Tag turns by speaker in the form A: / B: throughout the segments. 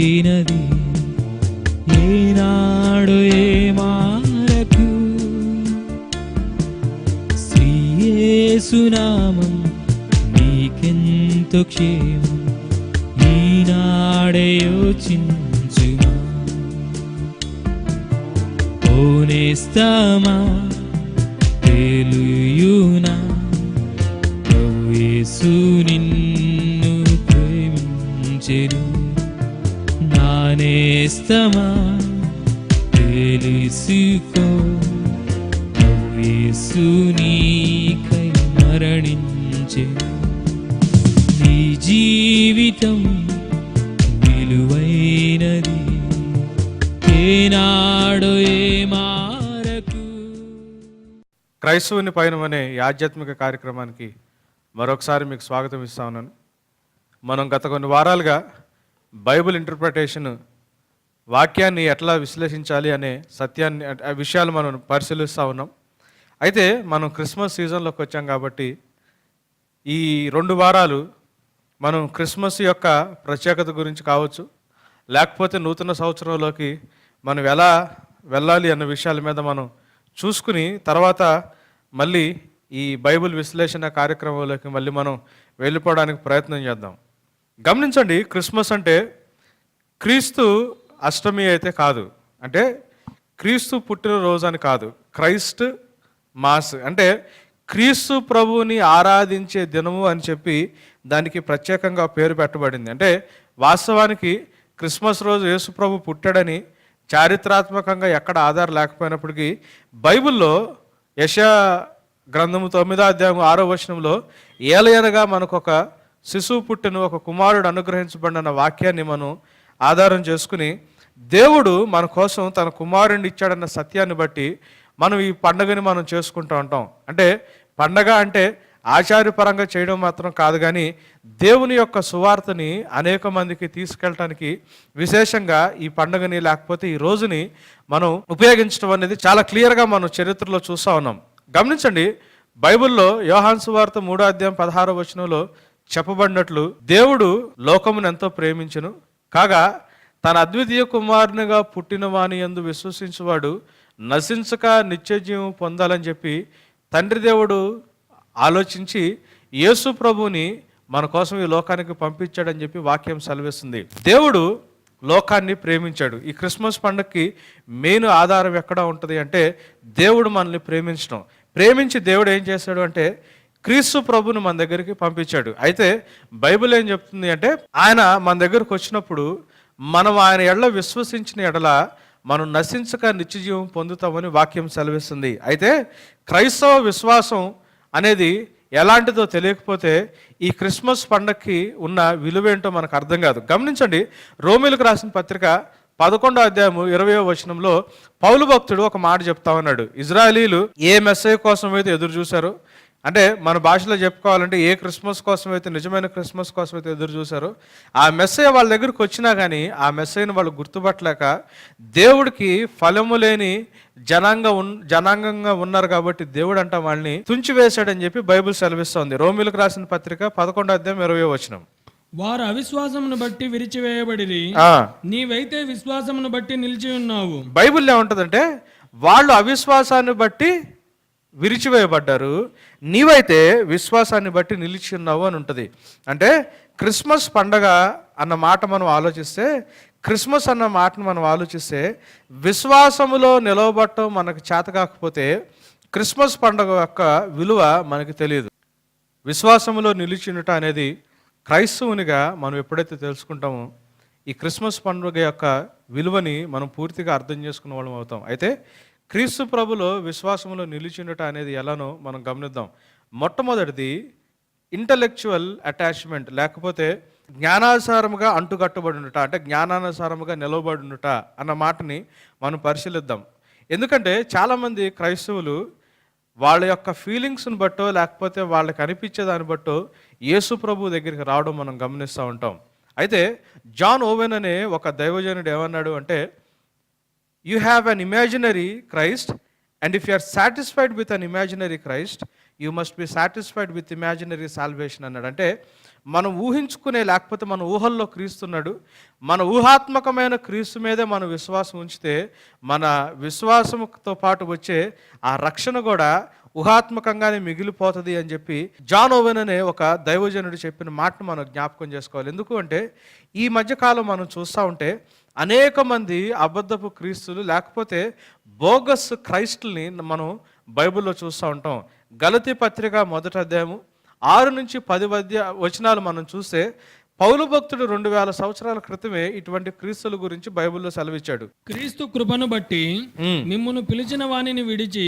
A: విలువైనది, ఏనాడు ఏ మారకు. శ్రీ యేసునామం నీకెంతో క్షేమం, ఈనాడే యోచించుమా. ఓ నేస్తమా తెలియునా, ప్రభు యేసు నిన్ను ప్రేమించెను. నా నేస్తమా తెలుసుకో, ప్రభు యేసు నీకై మరణించెను. నీ జీవితం విలువైనది, ఏనాడు ఏ మారకు.
B: క్రైస్తవుని పయనం అనే ఈ ఆధ్యాత్మిక కార్యక్రమానికి మరొకసారి మీకు స్వాగతం ఇస్తా ఉన్నాను. మనం గత కొన్ని వారాలుగా బైబిల్ ఇంటర్ప్రిటేషన్, వాక్యాన్ని ఎట్లా విశ్లేషించాలి అనే సత్యాన్ని విషయాలు మనం పరిశీలిస్తూ ఉన్నాం. అయితే మనం క్రిస్మస్ సీజన్లోకి వచ్చాం కాబట్టి ఈ 2 వారాలు మనం క్రిస్మస్ యొక్క ప్రత్యేకత గురించి కావచ్చు, లేకపోతే నూతన సంవత్సరంలోకి మనం ఎలా వెళ్ళాలి అన్న విషయాల మీద మనం చూసుకుని తర్వాత మళ్ళీ ఈ బైబిల్ విశ్లేషణ కార్యక్రమంలోకి మళ్ళీ మనం వెళ్ళిపోవడానికి ప్రయత్నం చేద్దాం. గమనించండి, క్రిస్మస్ అంటే క్రీస్తు అష్టమి అయితే కాదు, అంటే క్రీస్తు పుట్టినరోజు అని కాదు. క్రైస్ట్ మాస్ అంటే క్రీస్తు ప్రభువుని ఆరాధించే దినము అని చెప్పి దానికి ప్రత్యేకంగా పేరు పెట్టబడింది. అంటే వాస్తవానికి క్రిస్మస్ రోజు యేసు ప్రభు పుట్టాడని చారిత్రాత్మకంగా ఎక్కడ ఆధారం లేకపోయినప్పటికీ బైబిల్లో యెషయా గ్రంథము 9వ అధ్యాయం 6వ వచనంలో ఏలయనగా మనకు ఒక శిశువు పుట్టెను, ఒక కుమారుడు అనుగ్రహించబడిన వాక్యాన్ని మనం ఆధారం చేసుకుని దేవుడు మన కోసం తన కుమారుడిని ఇచ్చాడన్న సత్యాన్ని బట్టి మనం ఈ పండుగని మనం చేసుకుంటూ ఉంటాం. అంటే పండగ అంటే ఆచార్యపరంగా చేయడం మాత్రం కాదు, కానీ దేవుని యొక్క సువార్తని అనేక మందికి తీసుకెళ్ళటానికి విశేషంగా ఈ పండుగని లేకపోతే ఈ రోజుని మనం ఉపయోగించడం అనేది చాలా క్లియర్గా మనం చరిత్రలో చూస్తూ ఉన్నాం. గమనించండి, బైబిల్లో యోహాను సువార్త 3వ అధ్యాయం 16వ వచనంలో చెప్పబడినట్లు దేవుడు లోకమును ఎంతో ప్రేమించును, కాగా తన అద్వితీయ కుమారునిగా పుట్టిన వాని యందు విశ్వసించువాడు నశించక నిత్యజీవం పొందాలని చెప్పి తండ్రి దేవుడు ఆలోచించి యేసు ప్రభుని మన కోసం ఈ లోకానికి పంపించాడని చెప్పి వాక్యం సెలవిస్తుంది. దేవుడు లోకాన్ని ప్రేమించాడు. ఈ క్రిస్మస్ పండుగకి మెయిన్ ఆధారం ఎక్కడ ఉంటుంది అంటే దేవుడు మనల్ని ప్రేమించడం. ప్రేమించి దేవుడు ఏం చేశాడు అంటే క్రీస్తు ప్రభుని మన దగ్గరికి పంపించాడు. అయితే బైబిల్ ఏం చెప్తుంది అంటే ఆయన మన దగ్గరకు వచ్చినప్పుడు మనం ఆయన ఎడల విశ్వసించిన ఎడల మనం నశించక నిత్యజీవం పొందుతామని వాక్యం సెలవిస్తుంది. అయితే క్రైస్తవ విశ్వాసం అనేది ఎలాంటిదో తెలియకపోతే ఈ క్రిస్మస్ పండగకి ఉన్న విలువేంటో మనకు అర్థం కాదు. గమనించండి, రోమీలకు రాసిన పత్రిక 11వ అధ్యాయము 20వ వచనంలో పౌలు భక్తుడు ఒక మాట చెప్తా ఉన్నాడు. ఇజ్రాయేలీలు ఏ మెస్సయ్య కోసం అయితే ఎదురు చూశారో, అంటే మన భాషలో చెప్పుకోవాలంటే ఏ క్రిస్మస్ కోసం అయితే నిజమైన క్రిస్మస్ కోసం అయితే ఎదురు చూశారో ఆ మెస్సయ్య వాళ్ళ దగ్గరికి వచ్చినా కానీ ఆ మెస్సయ్యను వాళ్ళు గుర్తుపట్టలేక దేవుడికి ఫలము లేని జనాంగంగా ఉన్నారు కాబట్టి దేవుడు అంట వాళ్ళని తుంచివేశాడని చెప్పి బైబిల్ సెలవిస్తోంది. రోమీలకు రాసిన పత్రిక 11వ అధ్యాయం 20వ వచనం.
C: వారు అవిశ్వాసమును బట్టి విరిచివేయబడిరి, నీవైతే విశ్వాసమును బట్టి నిలిచి ఉన్నావు.
B: బైబిల్లో ఏముంటదంటే వాళ్ళు అవిశ్వాసాన్ని బట్టి విరిచివేయబడ్డారు, నీవైతే విశ్వాసాన్ని బట్టి నిలిచి ఉన్నావు అని ఉంటుంది. అంటే క్రిస్మస్ పండగ అన్న మాట మనం ఆలోచిస్తే, క్రిస్మస్ అన్న మాటను మనం ఆలోచిస్తే విశ్వాసములో నిలవబట్టం మనకు చేత కాకపోతే క్రిస్మస్ పండుగ యొక్క విలువ మనకు తెలియదు. విశ్వాసములో నిలిచినట అనేది క్రైస్తవునిగా మనం ఎప్పుడైతే తెలుసుకుంటామో ఈ క్రిస్మస్ పండుగ యొక్క విలువని మనం పూర్తిగా అర్థం చేసుకున్న వాళ్ళం అవుతాం. అయితే క్రీస్తు ప్రభులో విశ్వాసములో నిలిచినట అనేది ఎలానో మనం గమనిద్దాం. మొట్టమొదటిది ఇంటలెక్చువల్ అటాచ్మెంట్, లేకపోతే జ్ఞానానుసారముగా అంటుకట్టబడినట, అంటే జ్ఞానానుసారముగా నిలవబడినట అన్న మాటని మనం పరిశీలిద్దాం. ఎందుకంటే చాలామంది క్రైస్తవులు వాళ్ళ యొక్క ఫీలింగ్స్ని బట్టో లేకపోతే వాళ్ళకి అనిపించే దాన్ని బట్టో యేసు ప్రభు దగ్గరికి రావడం మనం గమనిస్తూ ఉంటాం. అయితే జాన్ ఓవెన్ అనే ఒక దైవజనుడు ఏమన్నాడు అంటే, you have an imaginary Christ and if you are satisfied with an imaginary Christ you must be satisfied with imaginary salvation అన్నాడు. అంటే మనం ఊహించుకునే లేకపోతే మన ఊహల్లో క్రీస్తున్నాడు. మన ఊహాత్మకమైన క్రీస్తు మీదే మనం విశ్వాసం ఉంచితే మన విశ్వాసంతో పాటు వచ్చే ఆ రక్షణ కూడా ఊహాత్మకంగానే మిగిలిపోతుంది అని చెప్పి జాన్ ఓవెన్ అనే ఒక దైవజనుడు చెప్పిన మాటను మనం జ్ఞాపకం చేసుకోవాలి. ఎందుకు అంటే ఈ మధ్యకాలం మనం చూస్తూ ఉంటే అనేక మంది అబద్ధపు క్రీస్తులు లేకపోతే బోగస్ క్రైస్తుల్ని మనం బైబిల్లో చూస్తూ ఉంటాం. గలతీ పత్రిక 1వ అధ్యాయము 6 నుంచి 10 వచనాలు మనం చూస్తే పౌలు భక్తుడు 2000 సంవత్సరాల క్రితమే ఇటువంటి క్రీస్తుల గురించి బైబిల్లో సెలవిచ్చాడు.
C: క్రీస్తు కృపను బట్టి మిమ్మును పిలిచిన వానిని విడిచి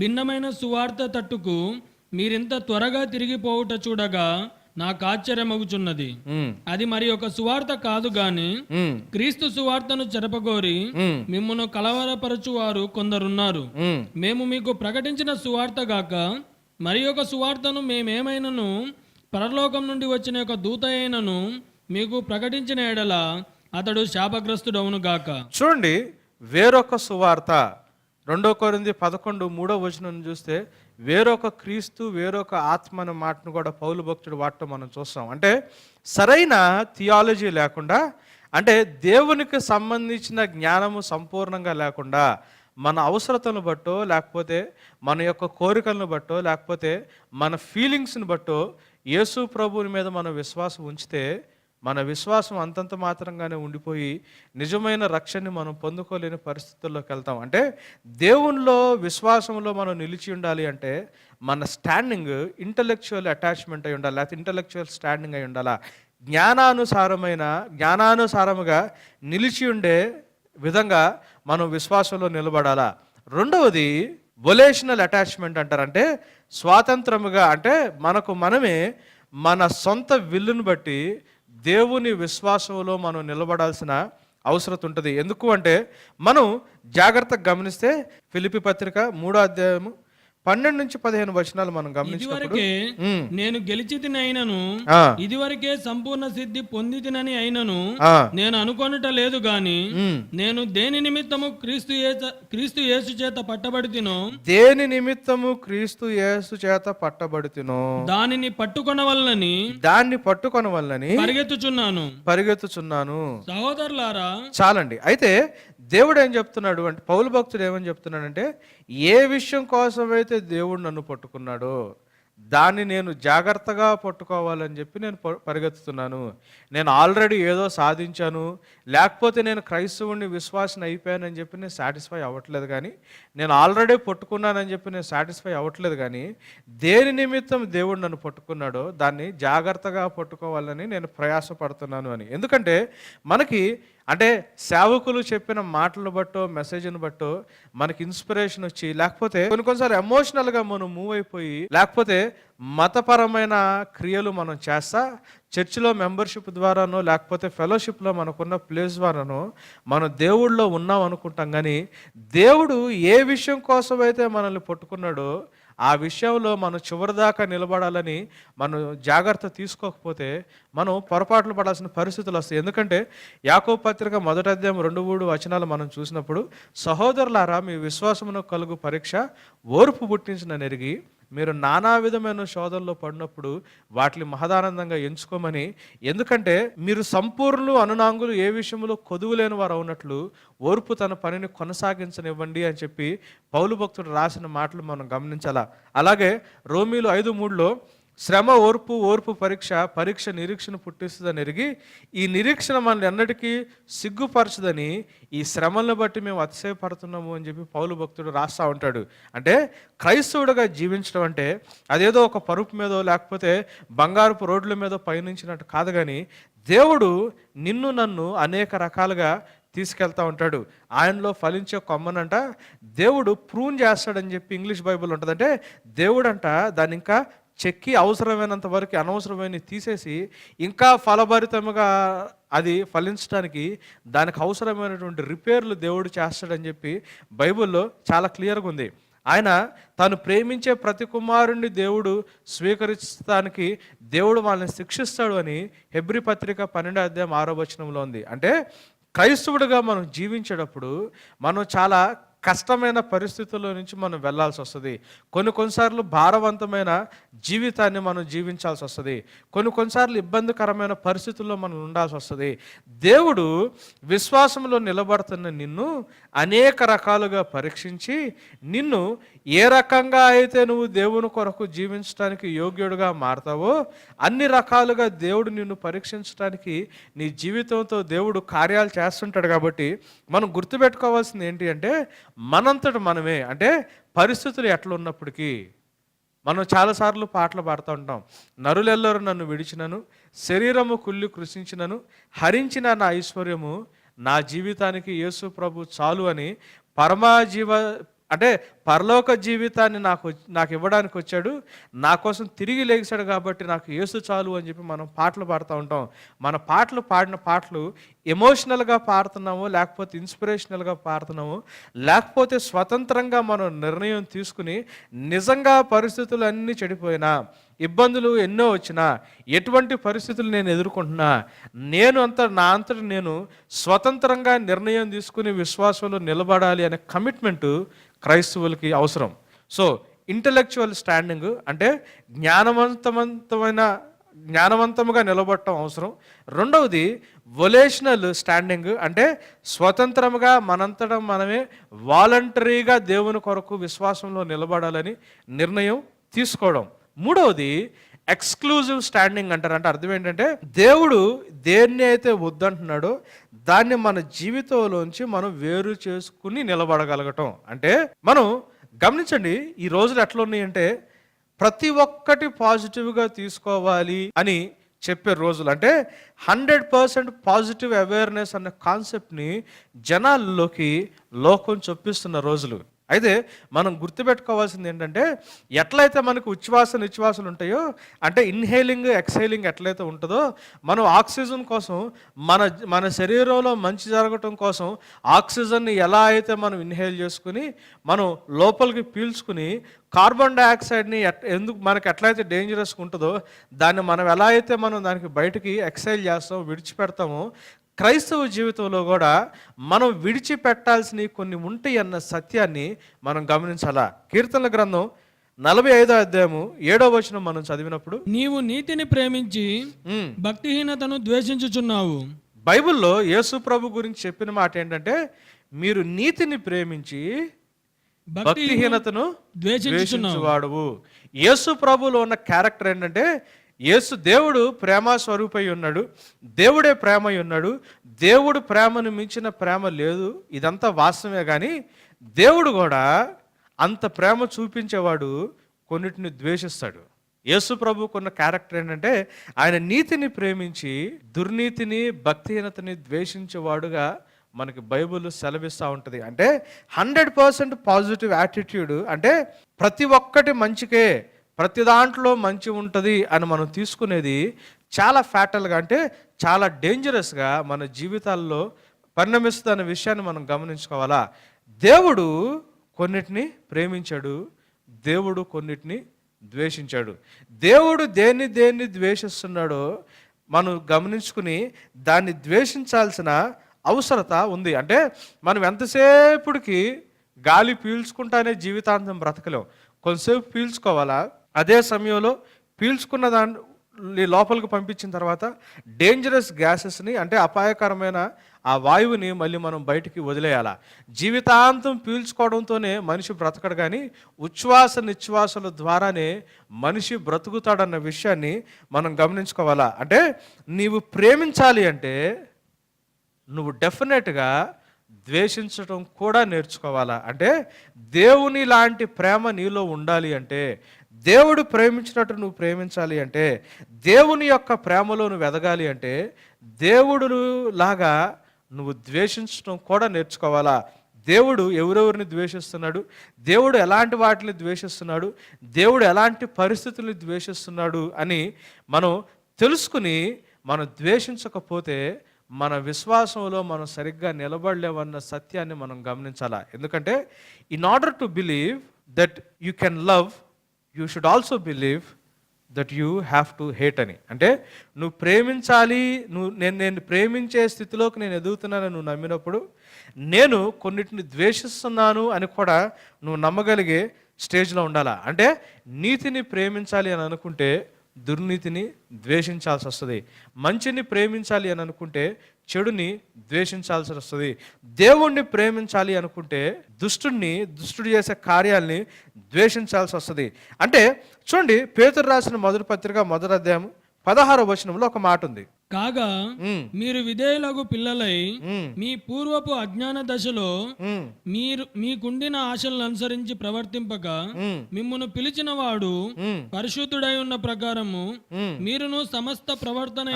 C: భిన్నమైన సువార్త తట్టుకు మీరింత త్వరగా తిరిగిపోవుట చూడగా నాకు ఆశ్చర్యమగుచున్నది. అది మరి ఒక సువార్త కాదు గాని క్రీస్తు సువార్తను చెరపగోరి మిమ్మును కలవరపరచువారు కొందరున్నారు. మేము మీకు ప్రకటించిన సువార్త గాక మరి ఒక సువార్తను మేమేమైనను పరలోకం నుండి వచ్చిన ఒక దూత అయినను మీకు ప్రకటించిన ఎడల అతడు శాపగ్రస్తుడవును గాక.
B: చూడండి, వేరొక సువార్త 2 కొరింథీ 11:3 వచనం చూస్తే వేరొక క్రీస్తు వేరొక ఆత్మ అనే మాటను కూడా పౌలు భక్తుడు వాడటం మనం చూస్తాం. అంటే సరైన థియాలజీ లేకుండా, అంటే దేవునికి సంబంధించిన జ్ఞానము సంపూర్ణంగా లేకుండా మన అవసరతలను బట్టో లేకపోతే మన యొక్క కోరికలను బట్టో లేకపోతే మన ఫీలింగ్స్ని బట్టో యేసు ప్రభువుని మీద మనం విశ్వాసం ఉంచితే మన విశ్వాసం అంతంత మాత్రంగానే ఉండిపోయి నిజమైన రక్షణని మనం పొందుకోలేని పరిస్థితుల్లోకి వెళ్తాం. అంటే దేవునిలో విశ్వాసంలో మనం నిలిచి ఉండాలి అంటే మన స్టాండింగ్ ఇంటలెక్చువల్ అటాచ్మెంట్ అయి ఉండాలి, లేకపోతే ఇంటలెక్చువల్ స్టాండింగ్ అయి ఉండాలా. జ్ఞానానుసారముగా నిలిచి ఉండే విధంగా మనం విశ్వాసంలో నిలబడాలా. రెండవది వొలేషనల్ అటాచ్మెంట్ అంటారు. అంటే స్వాతంత్రముగా, అంటే మనకు మనమే మన సొంత విల్లును బట్టి దేవుని విశ్వాసంలో మనం నిలబడాల్సిన అవసరం ఉంటుంది. ఎందుకు అంటే మనం జాగ్రత్తగా గమనిస్తే ఫిలిప్పీ పత్రిక 3వ అధ్యాయము 12 నుంచి 15 వచనాలు మనం గమనించినప్పుడు
C: నేను గెలిచితిని అయినను ఇదివరకే సంపూర్ణ సిద్ధి పొందితినని అయినను నేను అనుకొనుట లేదు గాని నేను దేని నిమిత్తము క్రీస్తు యేసు చేత పట్టబడితినో దానిని పట్టుకొనవలనని పరిగెత్తుచున్నాను. సహోదరులారా,
B: చాలండి. అయితే దేవుడు ఏం చెప్తున్నాడు అంటే, పౌలు భక్తుడు ఏమని చెప్తున్నాడంటే, ఏ విషయం కోసమైతే దేవుడు నన్ను పట్టుకున్నాడో దాన్ని నేను జాగ్రత్తగా పట్టుకోవాలని చెప్పి నేను పరిగెత్తుతున్నాను. నేను ఆల్రెడీ ఏదో సాధించాను, లేకపోతే నేను క్రైస్తవుని విశ్వాసం అయిపోయానని చెప్పి నేను సాటిస్ఫై అవ్వట్లేదు, కానీ నేను ఆల్రెడీ పట్టుకున్నానని చెప్పి నేను సాటిస్ఫై అవ్వట్లేదు, కానీ దేని నిమిత్తం దేవుడు నన్ను పట్టుకున్నాడో దాన్ని జాగ్రత్తగా పట్టుకోవాలని నేను ప్రయాసపడుతున్నాను అని. ఎందుకంటే మనకి అంటే సేవకులు చెప్పిన మాటలను బట్టో మెసేజ్ని బట్టో మనకి ఇన్స్పిరేషన్ వచ్చి, లేకపోతే కొన్నిసార్లు ఎమోషనల్గా మనం మూవ్ అయిపోయి, లేకపోతే మతపరమైన క్రియలు మనం చేస్తా చర్చిలో మెంబర్షిప్ ద్వారానో లేకపోతే ఫెలోషిప్లో మనకున్న ప్లేస్ ద్వారానో మనం దేవుడిలో ఉన్నాం అనుకుంటాం, కానీ దేవుడు ఏ విషయం కోసమైతే మనల్ని పట్టుకున్నాడో ఆ విషయంలో మనం చివరిదాకా నిలబడాలని మనం జాగ్రత్త తీసుకోకపోతే మనం పొరపాట్లు పడాల్సిన పరిస్థితులు వస్తాయి. ఎందుకంటే యాకోబు పత్రిక 1వ అధ్యాయం 2-3 వచనాలు మనం చూసినప్పుడు, సహోదరులారా, మీ విశ్వాసమునకు కలుగు పరీక్ష ఓర్పు పుట్టించిన నెరిగి మీరు నానా విధమైన శోధనలో పడినప్పుడు వాటిని మహదానందంగా ఎంచుకోమని. ఎందుకంటే మీరు సంపూర్ణులు అనునాంగులు ఏ విషయంలో కొదువులేని వారు అవునట్లు ఓర్పు తన పనిని కొనసాగించనివ్వండి అని చెప్పి పౌలు భక్తుడు రాసిన మాటలు మనం గమనించాలా. అలాగే రోమీలు 5:3లో శ్రమ ఓర్పు పరీక్ష నిరీక్షణ పుట్టిస్తుందని ఎరిగి ఈ నిరీక్షణ మనల్ని ఎన్నటికీ సిగ్గుపరచదని ఈ శ్రమలను బట్టి మేము అతిశయపడుతున్నాము అని చెప్పి పౌలు భక్తుడు రాస్తూ ఉంటాడు. అంటే క్రైస్తవుడిగా జీవించడం అంటే అదేదో ఒక పరుపు మీదో లేకపోతే బంగారపు రోడ్ల మీదో పయనించినట్టు కాదు, కానీ దేవుడు నిన్ను నన్ను అనేక రకాలుగా తీసుకెళ్తా ఉంటాడు. ఆయనలో ఫలించే కొమ్మనంట దేవుడు ప్రూన్ చేస్తాడని చెప్పి ఇంగ్లీష్ బైబిల్ ఉంటుంది. అంటే దేవుడంట దాన్ని ఇంకా చెక్కి అవసరమైనంత వరకు అనవసరమైన తీసేసి ఇంకా ఫలభరితముగా అది ఫలించడానికి దానికి అవసరమైనటువంటి రిపేర్లు దేవుడు చేస్తాడని చెప్పి బైబిల్లో చాలా క్లియర్గా ఉంది. ఆయన తాను ప్రేమించే ప్రతి కుమారుణ్ణి దేవుడు స్వీకరించడానికి దేవుడు వాళ్ళని శిక్షిస్తాడు అని హెబ్రీ పత్రిక 12వ అధ్యాయం 6వ వచనంలో ఉంది. అంటే క్రైస్తవుడిగా మనం జీవించేటప్పుడు మనం చాలా కష్టమైన పరిస్థితుల్లో నుంచి మనం వెళ్ళాల్సి వస్తుంది. కొన్నిసార్లు భారవంతమైన జీవితాన్ని మనం జీవించాల్సి వస్తుంది. కొన్నిసార్లు ఇబ్బందికరమైన పరిస్థితుల్లో మనం ఉండాల్సి వస్తుంది. దేవుడు విశ్వాసంలో నిలబడుతున్న నిన్ను అనేక రకాలుగా పరీక్షించి నిన్ను ఏ రకంగా అయితే నువ్వు దేవుని కొరకు జీవించడానికి యోగ్యుడిగా మారతావో అన్ని రకాలుగా దేవుడు నిన్ను పరీక్షించడానికి నీ జీవితంతో దేవుడు కార్యాలు చేస్తుంటాడు. కాబట్టి మనం గుర్తుపెట్టుకోవాల్సింది ఏంటి అంటే, మనంతట మనమే, అంటే పరిస్థితులు ఎట్లా ఉన్నప్పటికీ మనం చాలాసార్లు పాటలు పాడుతూ ఉంటాం. నరులెల్లరూ నన్ను విడిచినను, శరీరము కుళ్ళి కృషించినను, హరించిన నా ఐశ్వర్యము నా జీవితానికి యేసు ప్రభు చాలు అని అంటే పరలోక జీవితాన్ని నాకు ఇవ్వడానికి వచ్చాడు, నా కోసం తిరిగి లేచాడు కాబట్టి నాకు యేసు చాలు అని చెప్పి మనం పాటలు పాడుతూ ఉంటాం. మన పాడిన పాటలు ఎమోషనల్గా పాడుతున్నామో, లేకపోతే ఇన్స్పిరేషనల్గా పాడుతున్నామో, లేకపోతే స్వతంత్రంగా మనం నిర్ణయం తీసుకుని నిజంగా పరిస్థితులు అన్నీ చెడిపోయినా, ఇబ్బందులు ఎన్నో వచ్చినా, ఎటువంటి పరిస్థితులు నేను ఎదుర్కొంటున్నా, నా అంతటి నేను స్వతంత్రంగా నిర్ణయం తీసుకుని విశ్వాసంలో నిలబడాలి అనే కమిట్మెంటు క్రైస్తవులకి అవసరం. సో ఇంటలెక్చువల్ స్టాండింగ్ అంటే జ్ఞానవంతముగా నిలబడటం అవసరం. రెండవది వొలేషనల్ స్టాండింగ్ అంటే స్వతంత్రముగా మనంతటా మనమే వాలంటరీగా దేవుని కొరకు విశ్వాసంలో నిలబడాలని నిర్ణయం తీసుకోవడం. మూడవది ఎక్స్క్లూజివ్ స్టాండింగ్ అంటారు. అంటే అర్థం ఏంటంటే, దేవుడు దేన్ని అయితే వద్దంటున్నాడో దాన్ని మన జీవితంలోంచి మనం వేరు చేసుకుని నిలబడగలగటం. అంటే మనం గమనించండి, ఈ రోజులు ఎట్లా ఉన్నాయంటే ప్రతి ఒక్కటి పాజిటివ్గా తీసుకోవాలి అని చెప్పే రోజులు. అంటే 100% పాజిటివ్ అవేర్నెస్ అనే కాన్సెప్ట్ని జనాల్లోకి లోకం చొప్పిస్తున్న రోజులు. అయితే మనం గుర్తుపెట్టుకోవాల్సింది ఏంటంటే, ఎట్లయితే మనకు ఉచ్ఛ్వాస నిశ్వాసాలు ఉంటాయో, అంటే ఇన్హేలింగ్ ఎక్స్హేలింగ్ ఎట్లయితే ఉంటుందో, మనం ఆక్సిజన్ కోసం మన శరీరంలో మంచి జరగటం కోసం ఆక్సిజన్ని ఎలా అయితే మనం ఇన్హేల్ చేసుకుని మనం లోపలికి పీల్చుకుని కార్బన్ డైఆక్సైడ్ని మనకు ఎట్లయితే డేంజరస్గా ఉంటుందో దాన్ని మనం ఎలా అయితే మనం దానికి బయటికి ఎక్సైల్ చేస్తామో, విడిచిపెడతామో, క్రైస్తవ జీవితంలో కూడా మనం విడిచిపెట్టాల్సినవి కొన్ని ఉంటాయి అన్న సత్యాన్ని మనం గమనించాలా. కీర్తనల గ్రంథం 45వ అధ్యాయము 7వ వచనం మనం చదివినప్పుడు,
C: నీవు నీతిని ప్రేమించి భక్తిహీనతను ద్వేషించుచున్నావు.
B: బైబిల్లో యేసు ప్రభు గురించి చెప్పిన మాట ఏంటంటే, మీరు నీతిని ప్రేమించి భక్తిహీనతను ద్వేషించువాడువు. యేసు ప్రభులో ఉన్న క్యారెక్టర్ ఏంటంటే, దేవుడు ప్రేమ స్వరూపై ఉన్నాడు, దేవుడే ప్రేమై ఉన్నాడు, దేవుడు ప్రేమను మించిన ప్రేమ లేదు, ఇదంతా వాస్తవమే. కానీ దేవుడు కూడా అంత ప్రేమ చూపించేవాడు కొన్నిటిని ద్వేషిస్తాడు. యేసు ప్రభుకున్న క్యారెక్టర్ ఏంటంటే, ఆయన నీతిని ప్రేమించి దుర్నీతిని భక్తిహీనతని ద్వేషించేవాడుగా మనకి బైబిల్ సెలవిస్తూ ఉంటుంది. అంటే 100% పాజిటివ్ యాటిట్యూడ్, అంటే ప్రతి ఒక్కటి మంచికే, ప్రతి దాంట్లో మంచి ఉంటుంది అని మనం తీసుకునేది చాలా ఫ్యాటల్గా, అంటే చాలా డేంజరస్గా మన జీవితాల్లో పరిణమిస్తుంది అనే విషయాన్ని మనం గమనించుకోవాలా. దేవుడు కొన్నిటిని ప్రేమించాడు, దేవుడు కొన్నిటిని ద్వేషించాడు. దేవుడు దేన్ని ద్వేషిస్తున్నాడో మనం గమనించుకుని దాన్ని ద్వేషించాల్సిన అవసరత ఉంది. అంటే మనం ఎంతసేపుడికి గాలి పీల్చుకుంటానే జీవితాంతం బ్రతకలేం. కొంతసేపు పీల్చుకోవాలా, అదే సమయంలో పీల్చుకున్న దాన్ని లోపలికి పంపించిన తర్వాత డేంజరస్ గ్యాసెస్ని, అంటే అపాయకరమైన ఆ వాయువుని మళ్ళీ మనం బయటికి వదిలేయాలా. జీవితాంతం పీల్చుకోవడంతోనే మనిషి బ్రతకడు, కానీ ఉచ్ఛ్వాస నిశ్వాసాల ద్వారానే మనిషి బ్రతుకుతాడన్న విషయాన్ని మనం గమనించుకోవాలా. అంటే నీవు ప్రేమించాలి అంటే నువ్వు డెఫినెట్గా ద్వేషించడం కూడా నేర్చుకోవాలా. అంటే దేవుని లాంటి ప్రేమ నీలో ఉండాలి అంటే, దేవుడు ప్రేమించినట్టు నువ్వు ప్రేమించాలి అంటే, దేవుని యొక్క ప్రేమలో నువ్వు ఎదగాలి అంటే, దేవుడు లాగా నువ్వు ద్వేషించడం కూడా నేర్చుకోవాలా. దేవుడు ఎవరెవరిని ద్వేషిస్తున్నాడు, దేవుడు ఎలాంటి వాటిని ద్వేషిస్తున్నాడు, దేవుడు ఎలాంటి పరిస్థితుల్ని ద్వేషిస్తున్నాడు అని మనం తెలుసుకుని మనం ద్వేషించకపోతే మన విశ్వాసంలో మనం సరిగ్గా నిలబడలేవన్న సత్యాన్ని మనం గమనించాలా. ఎందుకంటే in order to believe that you can love, you should also believe that you have to hate అని. అంటే నువ్వు ప్రేమించాలి, నేను ప్రేమించే స్థితిలోకి నేను ఎదుగుతున్నానని నువ్వు నమ్మినప్పుడు నేను కొన్నిటిని ద్వేషిస్తున్నాను అని కూడా నువ్వు నమ్మగలిగే స్టేజ్లో ఉండాలా. అంటే నీతిని ప్రేమించాలి అని అనుకుంటే దుర్నీతిని ద్వేషించాల్సి వస్తుంది. మంచిని ప్రేమించాలి అని అనుకుంటే చెడుని ద్వేషించాల్సి వస్తుంది. దేవుణ్ణి ప్రేమించాలి అనుకుంటే దుష్టుడు చేసే కార్యాల్ని ద్వేషించాల్సి వస్తుంది. అంటే చూడండి, పేతురు రాసిన మొదటి పత్రిక 1వ అధ్యాయం 16వ వచనంలో ఒక మాట ఉంది.
C: కాగా మీరు విధేయులకు పిల్లలై మీ పూర్వపు అజ్ఞాన దశలో మీకుండిన ఆశలను అనుసరించి ప్రవర్తింపక మిమ్మును పిలిచిన వాడు పరిశుద్ధుడై ఉన్న ప్రకారము మీరును సమస్త ప్రవర్తన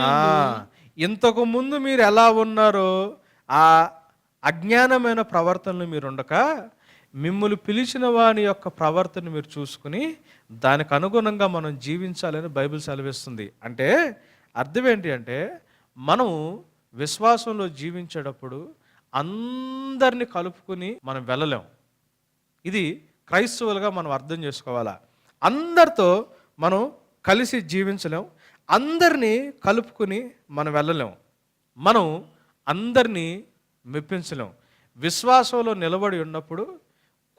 B: ఇంతకు ముందు మీరు ఎలా ఉన్నారో ఆ అజ్ఞానమైన ప్రవర్తనలు మీరు ఉండక మిమ్మల్ని పిలిచిన వాని యొక్క ప్రవర్తన మీరు చూసుకుని దానికి అనుగుణంగా మనం జీవించాలని బైబిల్ సెలవిస్తుంది. అంటే అర్థం ఏంటి అంటే, మనం విశ్వాసంలో జీవించేటప్పుడు అందరినీ కలుపుకుని మనం వెళ్ళలేం. ఇది క్రైస్తవులుగా మనం అర్థం చేసుకోవాలా. అందరితో మనం కలిసి జీవించలేం, అందరినీ కలుపుకుని మనం వెళ్ళలేం, మనం అందరినీ మెప్పించలేం. విశ్వాసంలో నిలబడి ఉన్నప్పుడు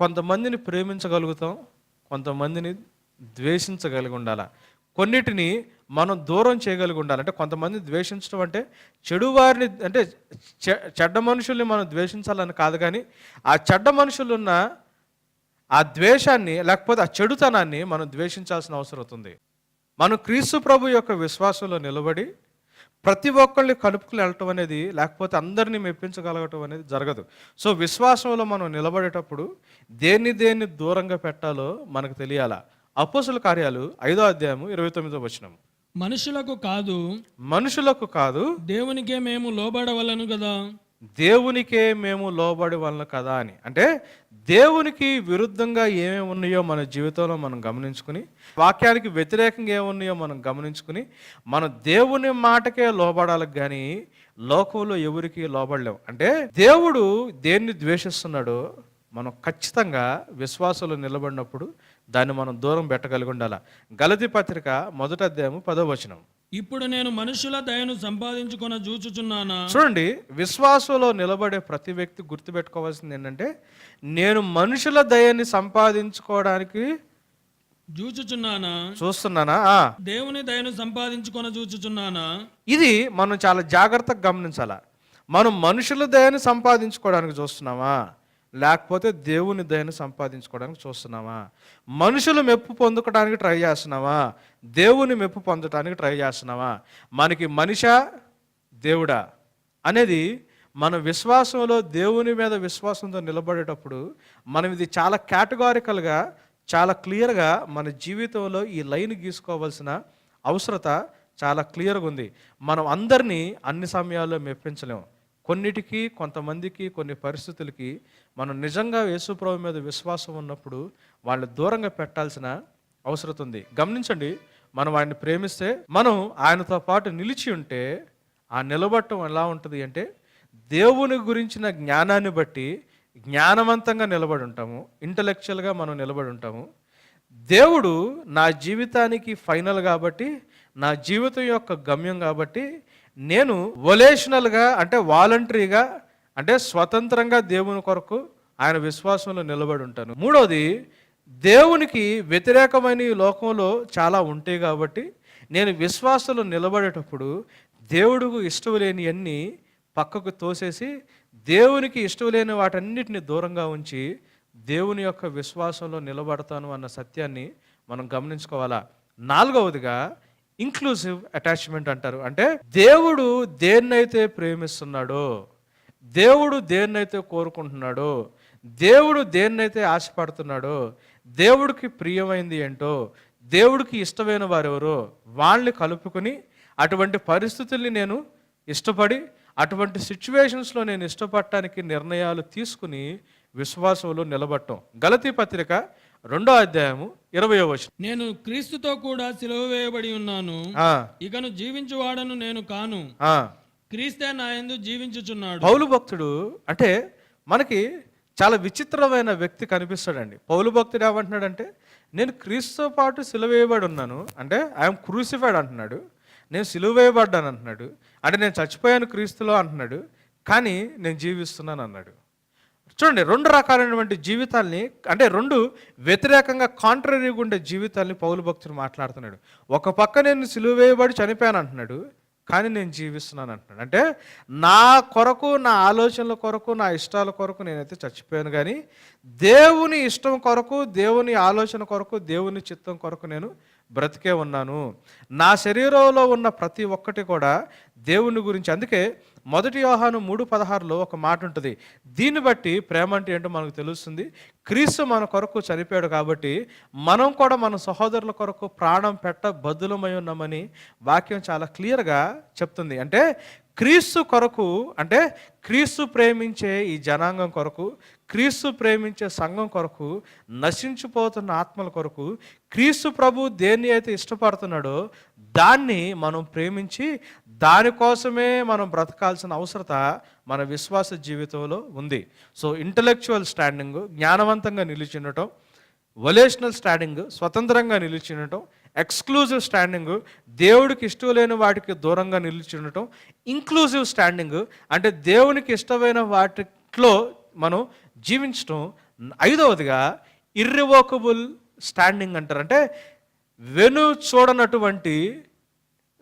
B: కొంతమందిని ప్రేమించగలుగుతాం, కొంతమందిని ద్వేషించగలిగి ఉండాలి. కొన్నిటిని మనం దూరం చేయగలిగి ఉండాలి. అంటే కొంతమంది ద్వేషించడం అంటే చెడు వారిని, అంటే చెడ్డ మనుషుల్ని మనం ద్వేషించాలని కాదు, కానీ ఆ చెడ్డ మనుషులున్న ఆ ద్వేషాన్ని లేకపోతే ఆ చెడుతనాన్ని మనం ద్వేషించాల్సిన అవసరం అవుతుంది. మనం క్రీస్తు ప్రభు యొక్క విశ్వాసంలో నిలబడి ప్రతి ఒక్కళ్ళని కలుపుకుని వెళ్ళటం అనేది, లేకపోతే అందరినీ మెప్పించగలగటం అనేది జరగదు. సో విశ్వాసంలో మనం నిలబడేటప్పుడు దేన్ని దూరంగా పెట్టాలో మనకు తెలియాలా. అపోస్తుల కార్యాలు 5వ అధ్యాయం 29వ వచనం. మనుషులకు కాదు
C: దేవునికే మేము లోబడవలను కదా,
B: దేవునికే మేము లోబడి వలన కదా అని. అంటే దేవునికి విరుద్ధంగా ఏమేమి ఉన్నాయో మన జీవితంలో మనం గమనించుకుని, వాక్యానికి వ్యతిరేకంగా ఏమున్నాయో మనం గమనించుకుని మనం దేవుని మాటకే లోబడాలి, కానీ లోకంలో ఎవరికి లోబడలేము. అంటే దేవుడు దేన్ని ద్వేషిస్తున్నాడో మనం ఖచ్చితంగా విశ్వాసంలో నిలబడినప్పుడు దాన్ని మనం దూరం పెట్టగలిగి ఉండాలి. గలతీ పత్రిక 1వ అధ్యాయం 10వ వచనం.
C: ఇప్పుడు నేను మనుషుల దయను సంపాదించుకొన చూచుచున్నానా.
B: చూడండి, విశ్వాసంలో నిలబడే ప్రతి వ్యక్తి గుర్తుపెట్టుకోవాల్సింది ఏంటంటే, నేను మనుషుల దయని సంపాదించుకోవడానికి చూస్తున్నానా,
C: దేవుని దయను సంపాదించుకొన చూచుచున్నానా.
B: ఇది మనం చాలా జాగ్రత్తగా గమనించాలా. మనం మనుషుల దయని సంపాదించుకోవడానికి చూస్తున్నామా, లేకపోతే దేవుని దయని సంపాదించుకోవడానికి చూస్తున్నామా? మనుషులు మెప్పు పొందుకోవడానికి ట్రై చేస్తున్నావా, దేవుని మెప్పు పొందడానికి ట్రై చేస్తున్నావా? మనకి మనిషా దేవుడా అనేది మన విశ్వాసంలో దేవుని మీద విశ్వాసంతో నిలబడేటప్పుడు మనం ఇది చాలా కేటగారికల్గా, చాలా క్లియర్గా మన జీవితంలో ఈ లైన్ గీసుకోవాల్సిన అవసరత చాలా క్లియర్గా ఉంది. మనం అందరినీ అన్ని సమయాల్లో మెప్పించలేము. కొన్నిటికి, కొంతమందికి, కొన్ని పరిస్థితులకి మనం నిజంగా యేసుప్రభు మీద విశ్వాసం ఉన్నప్పుడు వాళ్ళని దూరంగా పెట్టాల్సిన అవసరం ఉంది. గమనించండి, మనం ఆయన్ని ప్రేమిస్తే, మనం ఆయనతో పాటు నిలిచి ఉంటే ఆ నిలబడటం ఎలా ఉంటుంది అంటే, దేవుని గురించిన జ్ఞానాన్ని బట్టి జ్ఞానవంతంగా నిలబడి ఉంటాము, ఇంటలెక్చువల్గా మనం నిలబడి ఉంటాము. దేవుడు నా జీవితానికి ఫైనల్ కాబట్టి, నా జీవితం యొక్క గమ్యం కాబట్టి, నేను వొలేషనల్గా అంటే వాలంటరీగా అంటే స్వతంత్రంగా దేవుని కొరకు ఆయన విశ్వాసంలో నిలబడి ఉంటాను. మూడోది, దేవునికి వ్యతిరేకమైన ఈ లోకంలో చాలా ఉంటాయి కాబట్టి నేను విశ్వాసంలో నిలబడేటప్పుడు దేవుడికి ఇష్టం లేని అన్నీ పక్కకు తోసేసి దేవునికి ఇష్టం లేని వాటన్నిటిని దూరంగా ఉంచి దేవుని యొక్క విశ్వాసంలో నిలబడతాను అన్న సత్యాన్ని మనం గమనించుకోవాలా. 4వదిగా ఇంక్లూసివ్ అటాచ్మెంట్ అంటారు. అంటే దేవుడు దేన్నైతే ప్రేమిస్తున్నాడో, దేవుడు దేన్నైతే కోరుకుంటున్నాడో, దేవుడు దేన్నైతే ఆశపడుతున్నాడో, దేవుడికి ప్రియమైంది ఏంటో, దేవుడికి ఇష్టమైన వారెవరో వాళ్ళని కలుపుకొని అటువంటి పరిస్థితుల్ని నేను ఇష్టపడి, అటువంటి సిచ్యువేషన్స్లో నేను ఇష్టపడటానికి నిర్ణయాలు తీసుకుని విశ్వాసంలో నిలబడటం. గలతీ పత్రిక 2వ అధ్యాయం 20వ వచనం.
C: నేను క్రీస్తుతో కూడా సిలువ వేయబడి ఉన్నాను, ఇకను జీవించువాడను నేను కాను, క్రీస్తే నా యందు జీవించుచున్నాడు.
B: పౌలు భక్తుడు అంటే మనకి చాలా విచిత్రమైన వ్యక్తి కనిపిస్తాడండి. పౌలు భక్తుడు ఏమంటున్నాడంటే, నేను క్రీస్తుతో పాటు సిలువ వేయబడి ఉన్నాను అంటే ఐఎమ్ క్రూసిఫైడ్ అంటున్నాడు, నేను సిలువ వేయబడ్డాను అంటున్నాడు, అంటే నేను చచ్చిపోయాను క్రీస్తులో అంటున్నాడు, కానీ నేను జీవిస్తున్నాను అన్నాడు. చూడండి, రెండు రకాలైనటువంటి జీవితాల్ని, అంటే రెండు వ్యతిరేకంగా కాంట్రరీగా ఉండే జీవితాల్ని పౌలు భక్తుడు మాట్లాడుతున్నాడు. ఒక పక్క నేను సిలువ వేయబడి చనిపోయాను అంటున్నాడు, కానీ నేను జీవిస్తున్నాను అంటున్నాడు. అంటే నా కొరకు, నా ఆలోచనల కొరకు, నా ఇష్టాల కొరకు నేనైతే చచ్చిపోయాను, కానీ దేవుని ఇష్టం కొరకు, దేవుని ఆలోచన కొరకు, దేవుని చిత్తం కొరకు నేను బ్రతికే ఉన్నాను. నా శరీరంలో ఉన్న ప్రతి ఒక్కటి కూడా దేవుని గురించి. అందుకే 1 యోహాను 3:16 ఒక మాట ఉంటుంది, దీన్ని బట్టి ప్రేమ అంటే ఏంటో మనకు తెలుస్తుంది. క్రీస్తు మన కొరకు చనిపోయాడు కాబట్టి మనం కూడా మన సహోదరుల కొరకు ప్రాణం పెట్ట బద్దులమై ఉన్నామని వాక్యం చాలా క్లియర్గా చెప్తుంది. అంటే క్రీస్తు కొరకు, అంటే క్రీస్తు ప్రేమించే ఈ జనాంగం కొరకు, క్రీస్తు ప్రేమించే సంఘం కొరకు, నశించిపోతున్న ఆత్మల కొరకు క్రీస్తు ప్రభు దేన్ని అయితే ఇష్టపడుతున్నాడో దాన్ని మనం ప్రేమించి దానికోసమే మనం బ్రతకాల్సిన అవసరత మన విశ్వాస జీవితంలో ఉంది. సో ఇంటలెక్చువల్ స్టాండింగ్, జ్ఞానవంతంగా నిలిచి ఉండటం, వొలేషనల్ స్టాండింగ్, స్వతంత్రంగా నిలిచి ఉండటం, ఎక్స్క్లూజివ్ స్టాండింగ్, దేవుడికి ఇష్టం లేని వాటికి దూరంగా నిలిచి ఉండటం, ఇంక్లూజివ్ స్టాండింగ్ అంటే దేవునికి ఇష్టమైన వాటిలో మనం జీవించటం, ఐదవదిగా ఇర్రివోకబుల్ స్టాండింగ్ అంటారు. అంటే వెను చూడనటువంటి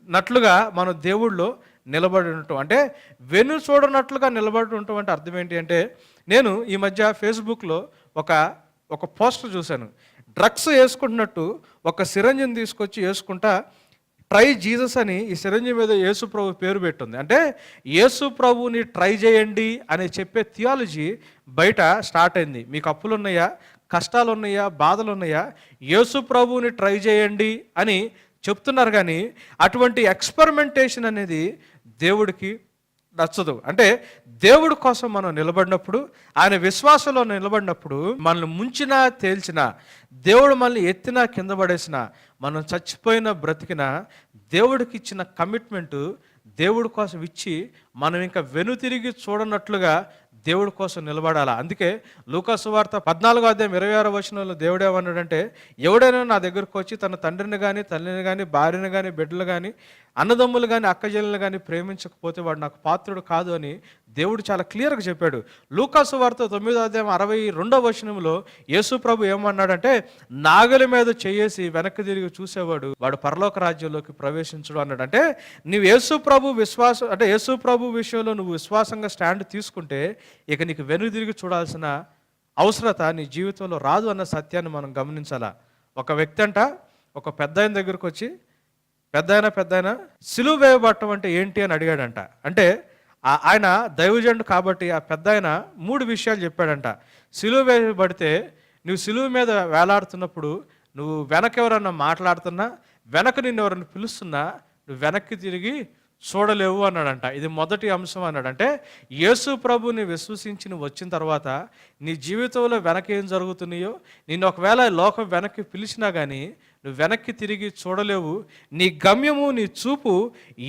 B: నట్లుగా మనం దేవుళ్ళో నిలబడి ఉండటం. అంటే వెను చూడనట్లుగా నిలబడి ఉండటం అంటే అర్థం ఏంటి అంటే, నేను ఈ మధ్య ఫేస్బుక్లో ఒక పోస్టర్ చూశాను. డ్రగ్స్ వేసుకుంటున్నట్టు ఒక సిరంజిని తీసుకొచ్చి వేసుకుంటా ట్రై జీసస్ అని ఈ సిరంజి మీద యేసు ప్రభు పేరు పెట్టుంది. అంటే యేసు ప్రభుని ట్రై చేయండి అని చెప్పే థియాలజీ బయట స్టార్ట్ అయింది. మీకు అప్పులు ఉన్నాయా, కష్టాలు ఉన్నాయా, బాధలు ఉన్నాయా, యేసు ప్రభుని ట్రై చేయండి అని చెప్తున్నారు. కానీ అటువంటి ఎక్స్పెరిమెంటేషన్ అనేది దేవుడికి నచ్చదు. అంటే దేవుడి కోసం మనం నిలబడినప్పుడు, ఆయన విశ్వాసంలో నిలబడినప్పుడు, మనల్ని ముంచినా తేల్చినా, దేవుడు మనల్ని ఎత్తినా కింద పడేసినా, మనం చచ్చిపోయిన బ్రతికినా, దేవుడికి ఇచ్చిన కమిట్మెంటు దేవుడి కోసం ఇచ్చి మనం ఇంకా వెనుతిరిగి చూడనట్లుగా దేవుడి కోసం నిలబడాలా. అందుకే లూకా సువార్త 14:26 దేవుడు ఏమన్నాడంటే, ఎవడైనా నా దగ్గరకు వచ్చి తన తండ్రిని కానీ, తల్లిని కానీ, భార్యని కానీ, బిడ్డలు కానీ, అన్నదమ్ములు కానీ, అక్కజల్ని కానీ ప్రేమించకపోతే వాడు నాకు పాత్రుడు కాదు అని దేవుడు చాలా క్లియర్గా చెప్పాడు. లూకా సువార్త 9:62 యేసు ప్రభు ఏమన్నాడంటే, నాగలి మీద చేయేసి వెనక్కి తిరిగి చూసేవాడు వాడు పరలోక రాజ్యంలోకి ప్రవేశించడు అన్నాడు. అంటే నువ్వు యేసు ప్రభు విశ్వాసం, అంటే యేసు ప్రభు విషయంలో నువ్వు విశ్వాసంగా స్టాండ్ తీసుకుంటే ఇక నీకు వెనుక తిరిగి చూడాల్సిన అవసరత నీ జీవితంలో రాదు అన్న సత్యాన్ని మనం గమనించాలా. ఒక వ్యక్తి అంట ఒక పెద్దాయన దగ్గరకు వచ్చి, పెద్దాయన సిలువ వేయబట్టం అంటే ఏంటి అని అడిగాడంట. అంటే ఆయన దైవజనుడు కాబట్టి ఆ పెద్దాయన 3 విషయాలు చెప్పాడంట. సిలువ వేయబడితే నువ్వు సిలువ మీద వేలాడుతున్నప్పుడు నువ్వు వెనక ఎవరన్నా మాట్లాడుతున్నా, వెనక నిన్ను ఎవరన్నా పిలుస్తున్నా నువ్వు వెనక్కి తిరిగి చూడలేవు అన్నాడంట. ఇది మొదటి అంశం అన్నాడు. అంటే యేసు ప్రభుని విశ్వసించి నువ్వు వచ్చిన తర్వాత నీ జీవితంలో వెనక ఏం జరుగుతున్నాయో, నిన్ను ఒకవేళ లోకం వెనక్కి పిలిచినా కానీ నువ్వు వెనక్కి తిరిగి చూడలేవు. నీ గమ్యము, నీ చూపు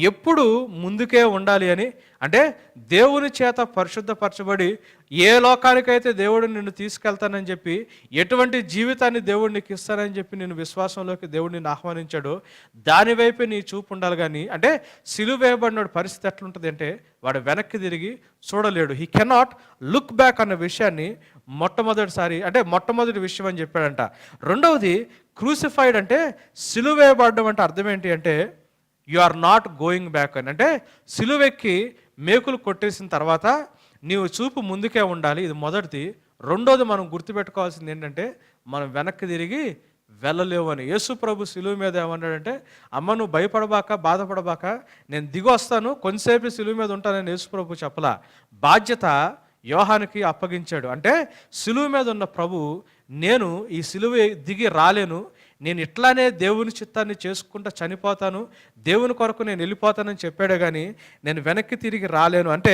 B: ఎప్పుడు ముందుకే ఉండాలి అని. అంటే దేవుని చేత పరిశుద్ధపరచబడి ఏ లోకానికైతే దేవుడు నిన్ను తీసుకెళ్తానని చెప్పి, ఎటువంటి జీవితాన్ని దేవుడు నీకు ఇస్తానని చెప్పి నేను విశ్వాసంలోకి దేవుడు నిన్ను ఆహ్వానించాడో దాని వైపే నీ చూపు ఉండాలి. కానీ అంటే సిలువ వేయబడిన పరిస్థితి ఎట్లుంటుంది అంటే వాడు వెనక్కి తిరిగి చూడలేడు. హీ కెనాట్ లుక్ బ్యాక్ అన్న విషయాన్ని మొట్టమొదటి విషయం అని చెప్పాడంట. రెండవది క్రూసిఫైడ్ అంటే సిలువ వేయబడడం అంటే అర్థం ఏంటి అంటే you are not going back అని. అంటే సిలువెక్కి మేకులు కొట్టేసిన తర్వాత నీవు చూపు ముందుకే ఉండాలి, ఇది మొదటిది. రెండోది మనం గుర్తుపెట్టుకోవాల్సింది ఏంటంటే మనం వెనక్కి తిరిగి వెళ్ళలేవు అని. యేసు ప్రభు సిలువ మీద ఏమన్నాడంటే, అమ్మ నువ్వు భయపడబాక, బాధపడబాక, నేను దిగి వస్తాను, కొంతసేపు సిలువ మీద ఉంటానని యేసు ప్రభు చెప్పలా. బాధ్యత యోహానికి అప్పగించాడు. అంటే సిలువ మీద ఉన్న ప్రభు, నేను ఈ సిలువ దిగి రాలేను, నేను ఇట్లానే దేవుని చిత్తాన్ని చేసుకుంటా చనిపోతాను, దేవుని కొరకు నేను వెళ్ళిపోతానని చెప్పాడే కానీ నేను వెనక్కి తిరిగి రాలేను. అంటే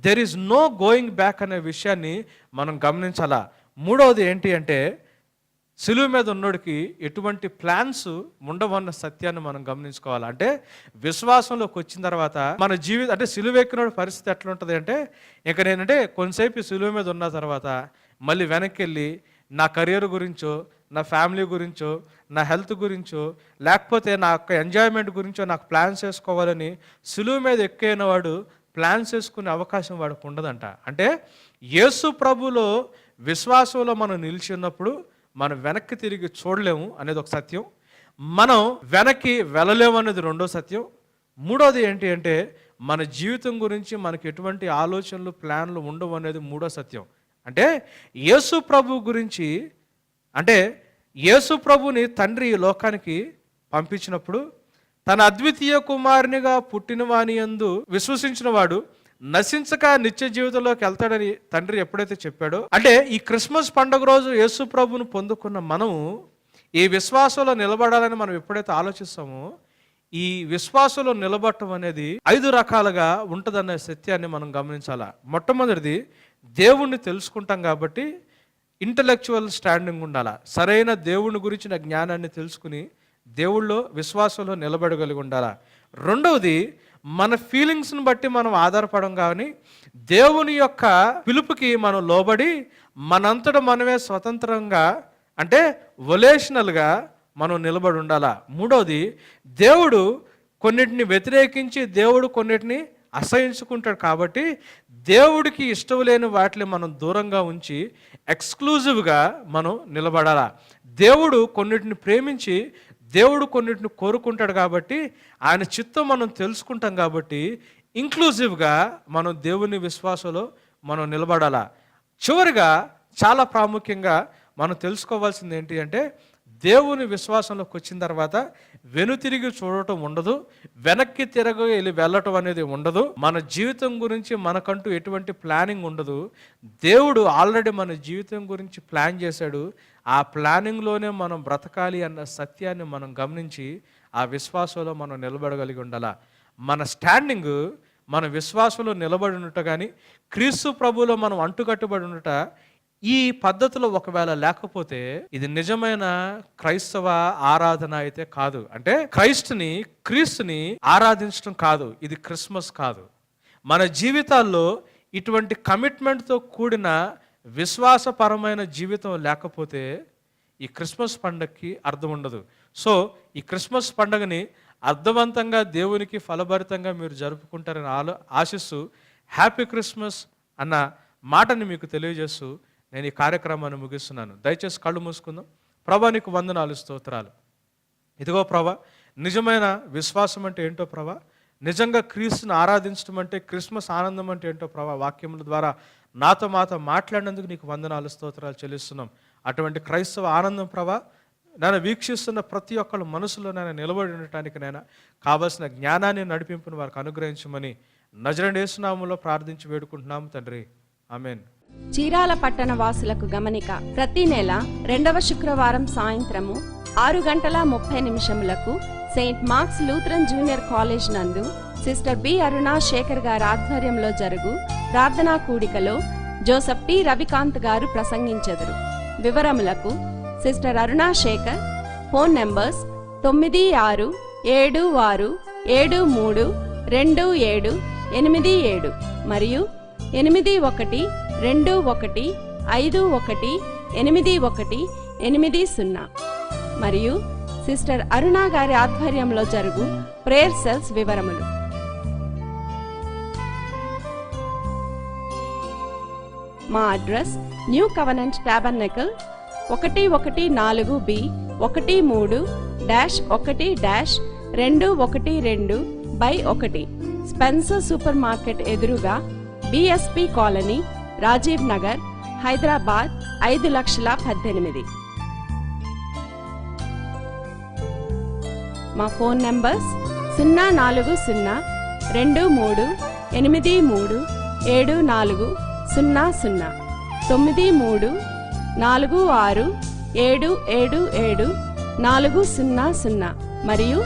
B: there is no going back అనే విషయాన్ని మనం గమనించాలా. మూడవది ఏంటి అంటే సిలువ మీద ఉన్నోడికి ఎటువంటి ప్లాన్స్ ఉండవన్న సత్యాన్ని మనం గమనించుకోవాలి. అంటే విశ్వాసంలోకి వచ్చిన తర్వాత మన జీవితం, అంటే సిలువ ఎక్కినోడి పరిస్థితి ఎట్లా ఉంటుంది అంటే, ఇక నేనంటే కొంతసేపు సిలువ మీద ఉన్న తర్వాత మళ్ళీ వెనక్కి వెళ్ళి నా కెరియర్ గురించో, నా ఫ్యామిలీ గురించో, నా హెల్త్ గురించో, లేకపోతే నా యొక్క ఎంజాయ్మెంట్ గురించో నాకు ప్లాన్స్ వేసుకోవాలని సులువు మీద ఎక్కైన వాడు ప్లాన్స్ వేసుకునే అవకాశం వాడికి ఉండదంట. అంటే యేసు ప్రభులో విశ్వాసంలో మనం నిలిచి ఉన్నప్పుడు మనం వెనక్కి తిరిగి చూడలేము అనేది ఒక సత్యం. మనం వెనక్కి వెళ్ళలేము అనేది రెండో సత్యం. మూడోది ఏంటి అంటే మన జీవితం గురించి మనకి ఎటువంటి ఆలోచనలు, ప్లాన్లు ఉండవు అనేది మూడో సత్యం. అంటే యేసు ప్రభు గురించి, అంటే యేసు ప్రభుని తండ్రి ఈ లోకానికి పంపించినప్పుడు తన అద్వితీయ కుమారునిగా పుట్టిన వాని యందు విశ్వసించిన వాడు నశించక నిత్య జీవితంలోకి వెళ్తాడని తండ్రి ఎప్పుడైతే చెప్పాడో, అంటే ఈ క్రిస్మస్ పండుగ రోజు యేసు ప్రభుని పొందుకున్న మనము ఈ విశ్వాసంలో నిలబడాలని మనం ఎప్పుడైతే ఆలోచిస్తామో, ఈ విశ్వాసంలో నిలబడటం అనేది 5 రకాలుగా ఉంటుందనే సత్యాన్ని మనం గమనించాలా. మొట్టమొదటిది, దేవుణ్ణి తెలుసుకుంటాం కాబట్టి ఇంటలెక్చువల్ స్టాండింగ్ ఉండాలా. సరైన దేవుని గురించిన జ్ఞానాన్ని తెలుసుకుని దేవుళ్ళో విశ్వాసంలో నిలబడగలిగి ఉండాలా. రెండవది, మన ఫీలింగ్స్ని బట్టి మనం ఆధారపడం కానీ దేవుని యొక్క పిలుపుకి మనం లోబడి మనంతట మనమే స్వతంత్రంగా, అంటే వొలేషనల్గా మనం నిలబడి ఉండాలా. మూడవది, దేవుడు కొన్నిటిని వ్యతిరేకించి దేవుడు కొన్నిటిని అసహించుకుంటాడు కాబట్టి దేవుడికి ఇష్టం లేని వాటిని మనం దూరంగా ఉంచి ఎక్స్క్లూజివ్గా మనం నిలబడాలా. దేవుడు కొన్నిటిని ప్రేమించి దేవుడు కొన్నిటిని కోరుకుంటాడు కాబట్టి ఆయన చిత్తం మనం తెలుసుకుంటాం కాబట్టి ఇంక్లూజివ్గా మనం దేవుని విశ్వాసంలో మనం నిలబడాలా. చివరిగా చాలా ప్రాముఖ్యంగా మనం తెలుసుకోవాల్సింది ఏంటి అంటే దేవుని విశ్వాసంలోకి వచ్చిన తర్వాత వెనుతిరిగి చూడటం ఉండదు, వెనక్కి తిరగి వెళ్ళటం అనేది ఉండదు. మన జీవితం గురించి మనకంటూ ఎటువంటి ప్లానింగ్ ఉండదు. దేవుడు ఆల్రెడీ మన జీవితం గురించి ప్లాన్ చేశాడు. ఆ ప్లానింగ్లోనే మనం బ్రతకాలి అన్న సత్యాన్ని మనం గమనించి ఆ విశ్వాసంలో మనం నిలబడగలిగి ఉండాలా. మన స్టాండింగ్ మన విశ్వాసంలో నిలబడి ఉండట కానీ క్రీస్తు ప్రభువులో మనం అంటుకట్టుబడి ఉండట ఈ పద్ధతిలో ఒకవేళ లేకపోతే ఇది నిజమైన క్రైస్తవ ఆరాధన అయితే కాదు. అంటే క్రీస్తుని ఆరాధించడం కాదు, ఇది క్రిస్మస్ కాదు. మన జీవితాల్లో ఇటువంటి కమిట్మెంట్తో కూడిన విశ్వాసపరమైన జీవితం లేకపోతే ఈ క్రిస్మస్ పండగకి అర్థం ఉండదు. సో ఈ క్రిస్మస్ పండుగని అర్థవంతంగా దేవునికి ఫలభరితంగా మీరు జరుపుకుంటారని ఆశిస్తూ హ్యాపీ క్రిస్మస్ అన్న మాటని మీకు తెలియజేస్తూ నేను ఈ కార్యక్రమాన్ని ముగిస్తున్నాను. దయచేసి కళ్ళు మూసుకుందాం. ప్రభా, నీకు వందనాలు, స్తోత్రాలు. ఇదిగో ప్రభా, నిజమైన విశ్వాసం అంటే ఏంటో ప్రభా, నిజంగా క్రీస్తుని ఆరాధించడం అంటే, క్రిస్మస్ ఆనందం అంటే ఏంటో ప్రభా, వాక్యముల ద్వారా నాతో మాట్లాడినందుకు నీకు వందనాలు, స్తోత్రాలు చెల్లిస్తున్నాం. అటువంటి క్రైస్తవ ఆనందం ప్రభా నేను వీక్షిస్తున్న ప్రతి ఒక్కళ్ళ మనసులో నేను నిలబడి ఉండటానికి నేను కావాల్సిన జ్ఞానాన్ని, నడిపింపును వారికి అనుగ్రహించమని నజరేయుని యేసు నామములో ప్రార్థించి వేడుకుంటున్నాము తండ్రి, ఆమేన్.
D: చీరాల పట్టణ వాసులకు గమనిక. ప్రతి నెల 2వ శుక్రవారం సాయంత్రము 6:30 Saint Mark's Lutheran junior college నందు సిస్టర్ బి అరుణా శేఖర్ గారి ఆధ్వర్యంలో జరుగు ప్రార్థనా కూడికలో జోసెఫ్ టి రవికాంత్ గారు ప్రసంగించెదరు. వివరములకు sister Aruna Shekhar, phone numbers 9673732787 మరియు 8121518180 మరియు సిస్టర్ అరుణా గారి ఆధ్వర్యంలో జరుగు ప్రేయర్ సెల్స్ వివరములు. మా address new covenant tabernacle 114B 13-1-1-212/1 Spencer super market ఎదురుగా, బిఎస్పి కాలనీ, రాజీవ్ నగర్, హైదరాబాద్ 5,18,000. మా ఫోన్ నంబర్స్ 04023837400 9346777400 మరియు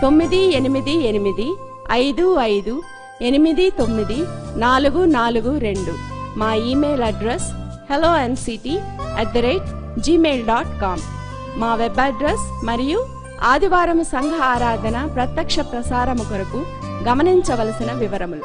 D: 9885589442. మా ఇమెయిల్ అడ్రస్ helloNCT@gmail.com. మా వెబ్ అడ్రస్ మరియు ఆదివారం సంఘ ఆరాధన ప్రత్యక్ష ప్రసారము కొరకు గమనించవలసిన వివరములు.